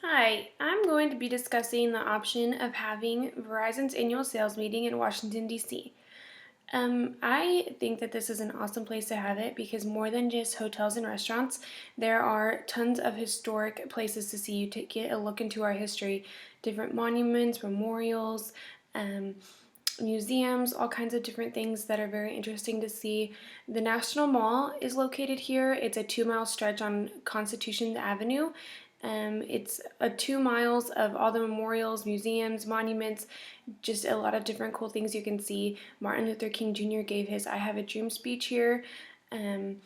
Hi, I'm going to be discussing the option of having Verizon's annual sales meeting in Washington, D.C. I think that this is an awesome place to have it because more than just hotels and restaurants, there are tons of historic places to see. You to get a look into our history, different monuments, memorials, um, museums, all kinds of different things that are very interesting to see. The National Mall is located here. It's a 2 mile stretch on Constitution Avenue. It's 2 miles of all the memorials, museums, monuments, just a lot of different cool things you can see. Martin Luther King Jr. gave his I Have a Dream speech here. Um,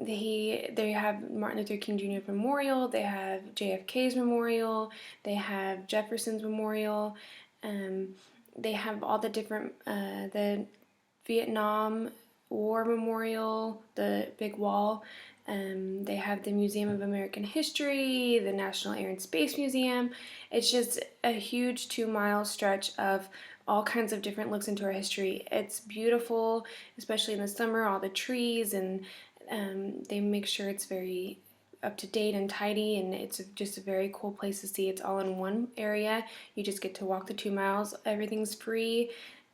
they have Martin Luther King Jr. Memorial, they have JFK's Memorial, they have Jefferson's Memorial, um, they have all the different the Vietnam War Memorial, the big wall. They have the Museum of American History, the National Air and Space Museum. It's just a huge 2 mile stretch of all kinds of different looks into our history. It's beautiful, especially in the summer, all the trees, and they make sure it's very up to date and tidy, and it's just a very cool place to see. It's all in one area. You just get to walk the 2 miles. Everything's free.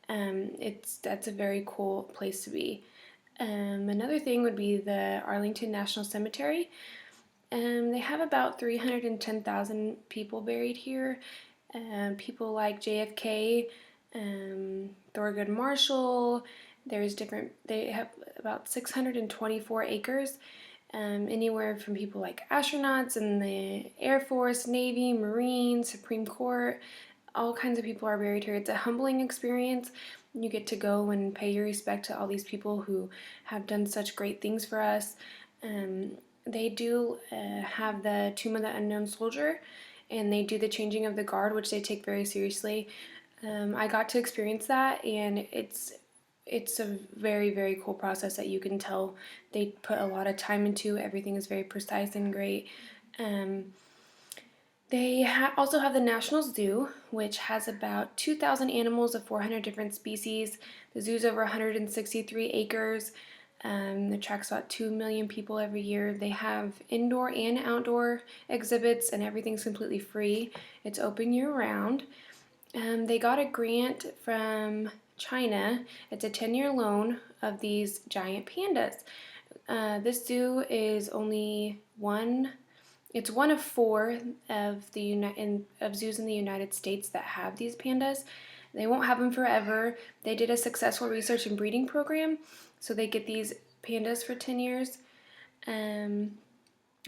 That's a very cool place to be. Another thing would be the Arlington National Cemetery. They have about 310,000 people buried here. People like JFK, Thurgood Marshall. They have about 624 acres. Anywhere from people like astronauts in the Air Force, Navy, Marines, Supreme Court, all kinds of people are buried here. It's a humbling experience. You get to go and pay your respect to all these people who have done such great things for us. Um, they do have the Tomb of the Unknown Soldier, and they do the changing of the guard, which they take very seriously. I got to experience that, and it's a very cool process that you can tell they put a lot of time into. Everything is very precise and great. Um, they also have the National Zoo, which has about 2,000 animals of 400 different species. The zoo's over 163 acres. It attracts about 2 million people every year. They have indoor and outdoor exhibits, and everything's completely free. It's open year round. They got a grant from China. It's a 10-year loan of these giant pandas. This zoo is only one. It's one of four of zoos in the United States that have these pandas. They won't have them forever. They did a successful research and breeding program, so they get these pandas for 10 years, um,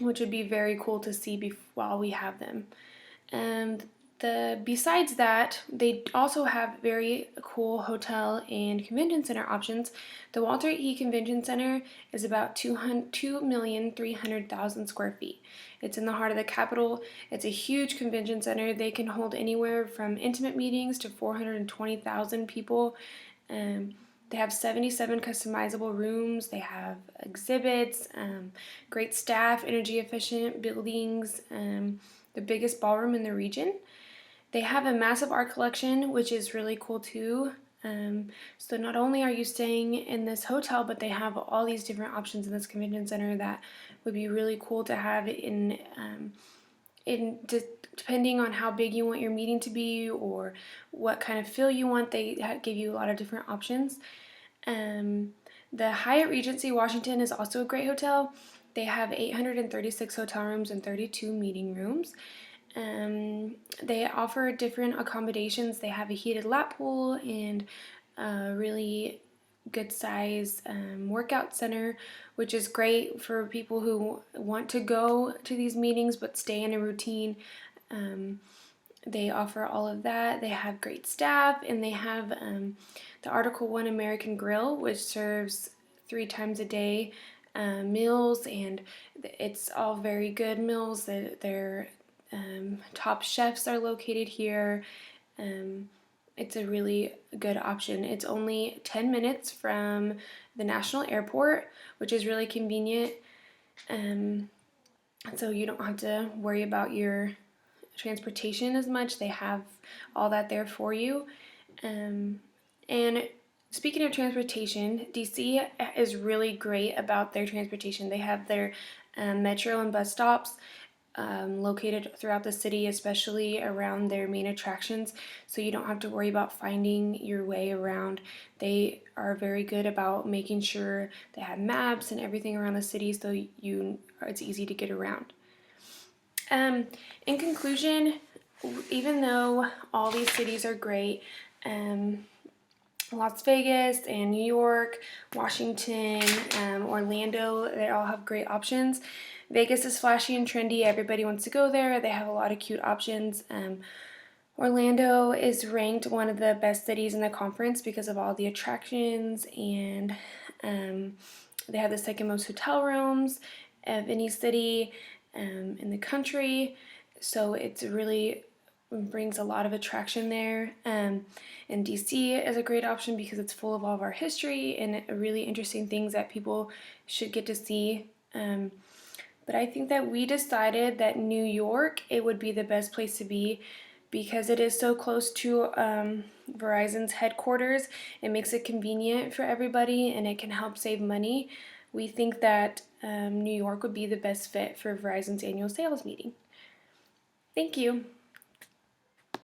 which would be very cool to see while we have them. And besides that, they also have very cool hotel and convention center options. The Walter E. Convention Center is about 2,300,000 square feet. It's in the heart of the capital. It's a huge convention center. They can hold anywhere from intimate meetings to 420,000 people. They have 77 customizable rooms. They have exhibits, great staff, energy efficient buildings, the biggest ballroom in the region. They have a massive art collection, which is really cool too. So not only are you staying in this hotel, but they have all these different options in this convention center that would be really cool to have depending on how big you want your meeting to be or what kind of feel you want. They give you a lot of different options. The Hyatt Regency Washington is also a great hotel. They have 836 hotel rooms and 32 meeting rooms. They offer different accommodations. They have a heated lap pool and a really good size workout center, which is great for people who want to go to these meetings but stay in a routine. They offer all of that. They have great staff, and they have the Article 1 American Grill, which serves 3 times a day meals, and it's all very good meals. Their top chefs are located here. It's a really good option. It's only 10 minutes from the National Airport, which is really convenient. So you don't have to worry about your transportation as much. They have all that there for you. And speaking of transportation, DC is really great about their transportation. They have their metro and bus stops located throughout the city, especially around their main attractions, so you don't have to worry about finding your way around. They are very good about making sure they have maps and everything around the city, so it's easy to get around. In conclusion, even though all these cities are great, Las Vegas and New York, Washington, Orlando, they all have great options. Vegas is flashy and trendy. Everybody wants to go there. They have a lot of cute options. Orlando is ranked one of the best cities in the conference because of all the attractions, and they have the second most hotel rooms of any city in the country. So it's really brings a lot of attraction there. And DC is a great option because it's full of all of our history and really interesting things that people should get to see. But I think that we decided that New York, it would be the best place to be because it is so close to Verizon's headquarters. It makes it convenient for everybody and it can help save money. We think that New York would be the best fit for Verizon's annual sales meeting. Thank you.